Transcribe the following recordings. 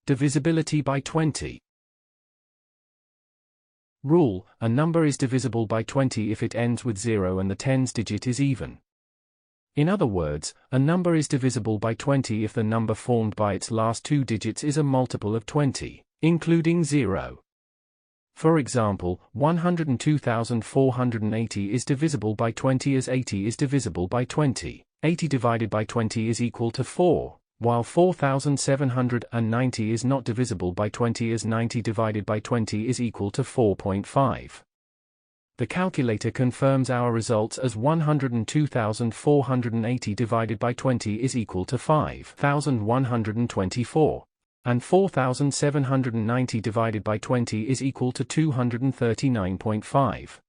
Divisibility by 20. Rule: a number is divisible by 20 if it ends with 0 and the tens digit is even. In other words, a number is divisible by 20 if the number formed by its last two digits is a multiple of 20, including 0. For example, 102,480 is divisible by 20 as 80 is divisible by 20. 80 divided by 20 is equal to 4, while 4,790 is not divisible by 20 as 90 divided by 20 is equal to 4.5. The calculator confirms our results as 102,480 divided by 20 is equal to 5,124, and 4,790 divided by 20 is equal to 239.5.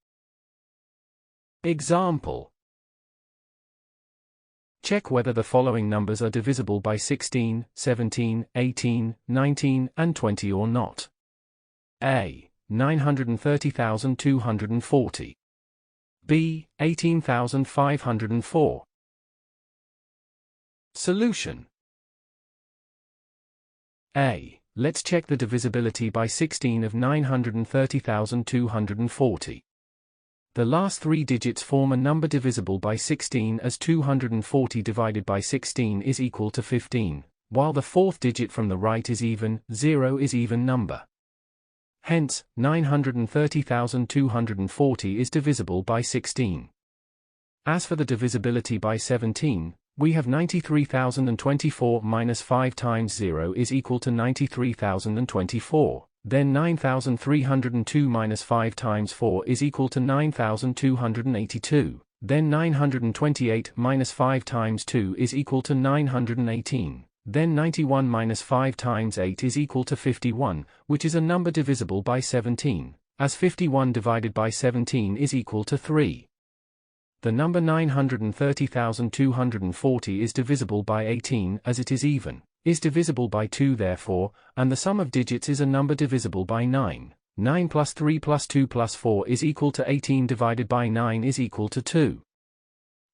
Example: check whether the following numbers are divisible by 16, 17, 18, 19, and 20 or not. A. 930,240. B. 18,504. Solution: A. Let's check the divisibility by 16 of 930,240. The last three digits form a number divisible by 16 as 240 divided by 16 is equal to 15, while the fourth digit from the right is even, 0 is even number. Hence, 930,240 is divisible by 16. As for the divisibility by 17, we have 93,024 minus 5 times 0 is equal to 93,024. Then 9,302 minus 5 times 4 is equal to 9,282. Then 928 minus 5 times 2 is equal to 918. Then 91 minus 5 times 8 is equal to 51, which is a number divisible by 17, as 51 divided by 17 is equal to 3. The number 930,240 is divisible by 18 as it is even, is divisible by 2 therefore, and the sum of digits is a number divisible by 9. 9 plus 3 plus 2 plus 4 is equal to 18 divided by 9 is equal to 2.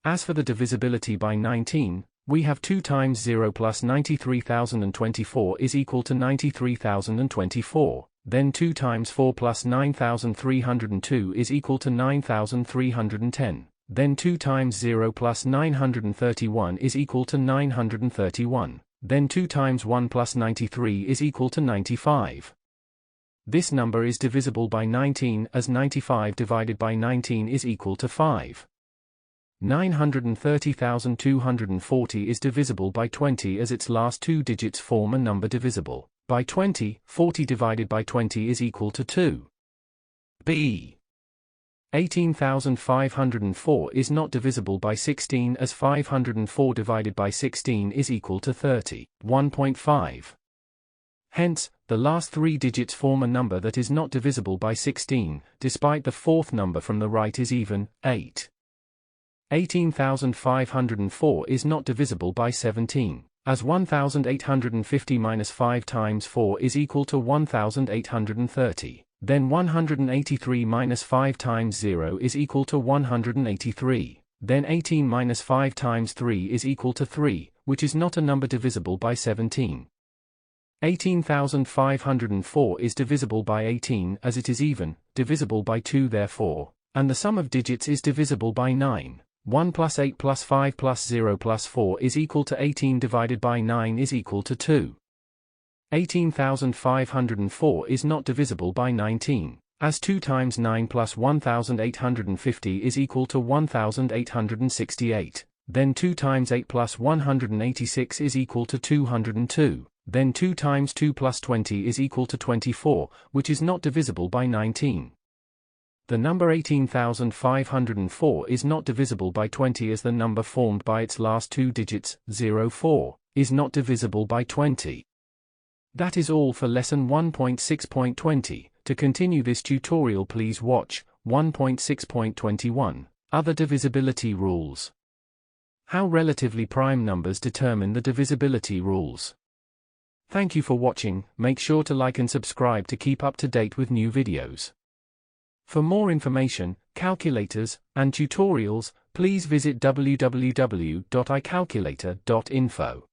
As for the divisibility by 19, we have 2 times 0 plus 93,024 is equal to 93,024, then 2 times 4 plus 9,302 is equal to 9,310, then 2 times 0 plus 931 is equal to 931. Then 2 times 1 plus 93 is equal to 95. This number is divisible by 19 as 95 divided by 19 is equal to 5. 930,240 is divisible by 20 as its last two digits form a number divisible by 20. 40 divided by 20 is equal to 2. B. 18,504 is not divisible by 16 as 504 divided by 16 is equal to 30. 1.5. Hence, the last three digits form a number that is not divisible by 16, despite the fourth number from the right is even, 8. 18,504 is not divisible by 17, as 1,850 minus 5 times 4 is equal to 1,830. Then 183 minus 5 times 0 is equal to 183. Then 18 minus 5 times 3 is equal to 3, which is not a number divisible by 17. 18,504 is divisible by 18 as it is even, divisible by 2 therefore, and the sum of digits is divisible by 9. 1 plus 8 plus 5 plus 0 plus 4 is equal to 18 divided by 9 is equal to 2. 18,504 is not divisible by 19, as 2 times 9 plus 1,850 is equal to 1,868. Then 2 times 8 plus 186 is equal to 202. Then 2 times 2 plus 20 is equal to 24, which is not divisible by 19. The number 18,504 is not divisible by 20 as the number formed by its last two digits, 04, is not divisible by 20. That is all for lesson 1.6.20. To continue this tutorial, please watch 1.6.21, Other Divisibility Rules. How relatively prime numbers determine the divisibility rules. Thank you for watching. Make sure to like and subscribe to keep up to date with new videos. For more information, calculators, and tutorials, please visit www.icalculator.info.